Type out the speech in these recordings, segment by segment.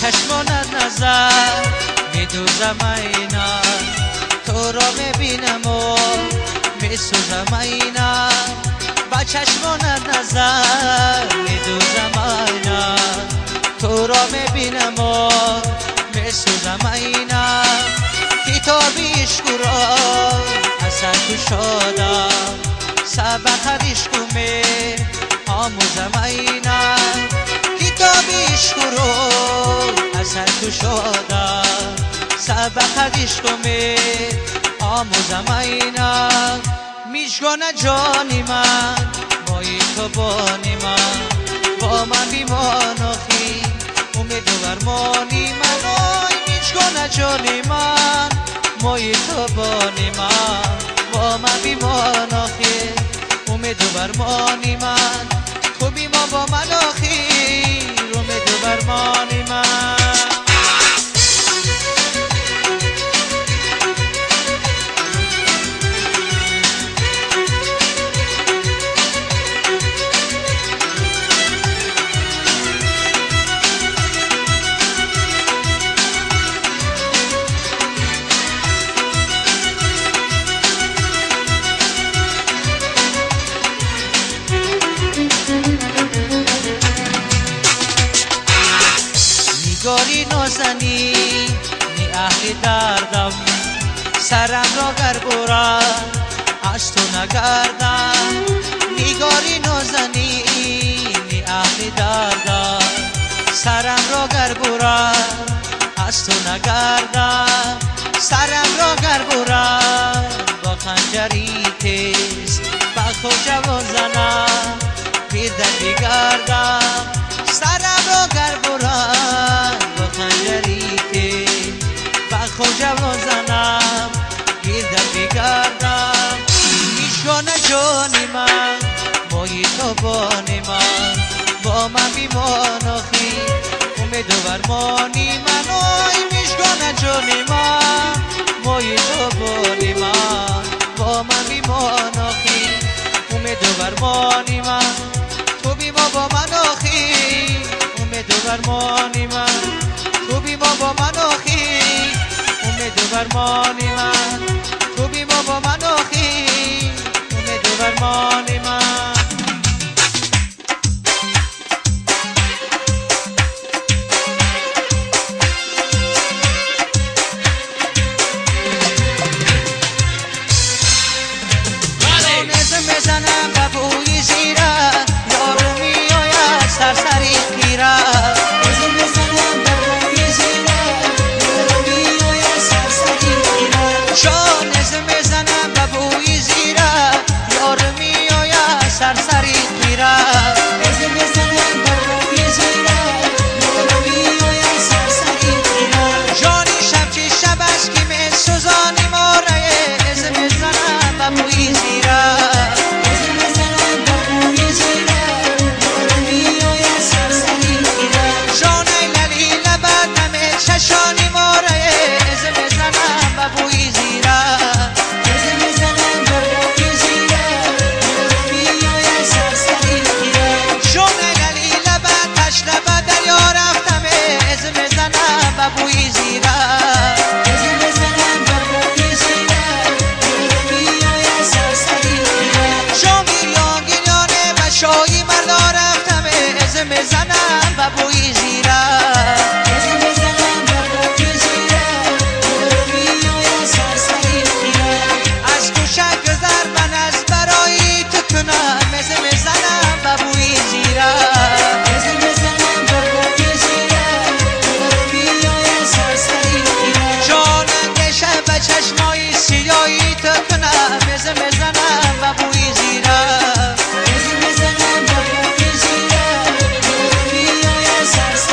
چشمانت نظر میدوزم اینا، تو را میبینم و میسوزم اینا. با چشمانت نظر میدوزم اینا، تو را میبینم و میسوزم اینا. کتابی عشق را اثر کشادم، سبق عشق می آموزم اینا. کتابی عشق رو اثر کشادم، سبق عشق می آموزم اینا. میشگانه جانی من مایی تو بانی من، با من بیمان آخی امید و برمانی من. آی میشگانه جانی من مایی تو بانی من، با من بیمان آخی امید و برمانی من. خوبی ما با من آخی امید و برمانی من. نگاری نازنی نی اهل دردم، سرم را گر برد از تو نگردم. نگاری نازنی نی اهل دردم، سرم را گر برد از تو نگردم. سرم را گر برد با خنجری تیز، با خود جوان زنم پیر در بگردم. سرم را گر برد با خنجری تیز، با خود جوان زنم پیر در بگردم. میشگانه جانی من مایی تو بانی من، با من بیمان آخی امید و برمانی من. آی میشگانه جانی من مایی تو بانی من، با من بیمان آخی امید و برمانی من. تو بی ما با من آخی امید و برمانی من، تو بی ما با من آخی امید و برمانی من، تو بی ما با من آخی امید و برمانی من. میزنم به بوی زیره، یارو میآید سرسری خیره. میزنم به بوی زیره، یارو میآید سرسری خیره. شانز میزنم به بوی زیره، یارو میآید سرسری خیره. میزنم به بوی زیره، یارو میآید سرسری خیره. جانی شب چی شب است که میسوزانی ماره، میزنم به بوی زیره. شانی ماره از میزنم به بوی زیره، از میزنم به بوی زیره، میآید سرسری خیره. شونه گلی لبت پشت لبت دریا رفتم، از میزنم به بوی زیره، از میزنم به بوی زیره، میآید سرسری خیره. شامیر یا گریانه و شایی مردا رفتم، از میزنم به بوی زیره. چشمای سیایی تو کنم، میزنم به بوی زیره، میزنم به بوی زیره، میآید سرسری.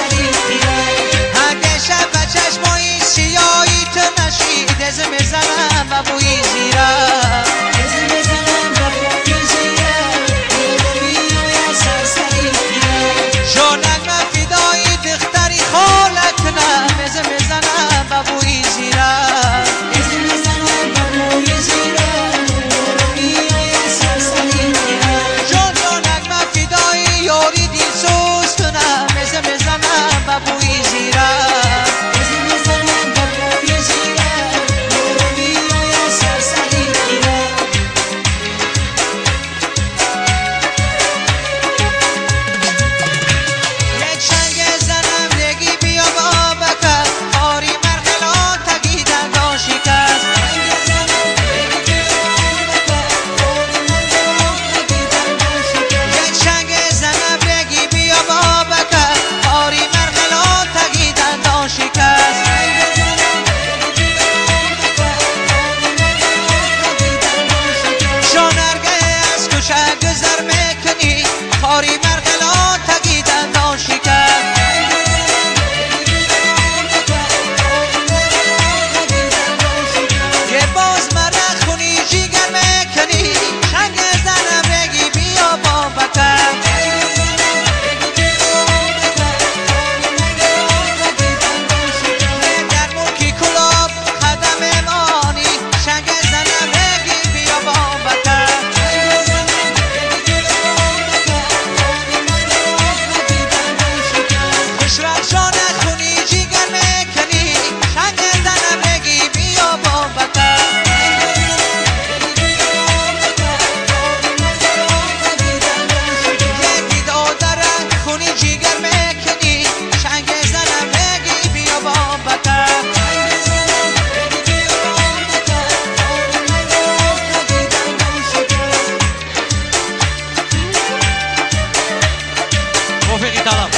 طلب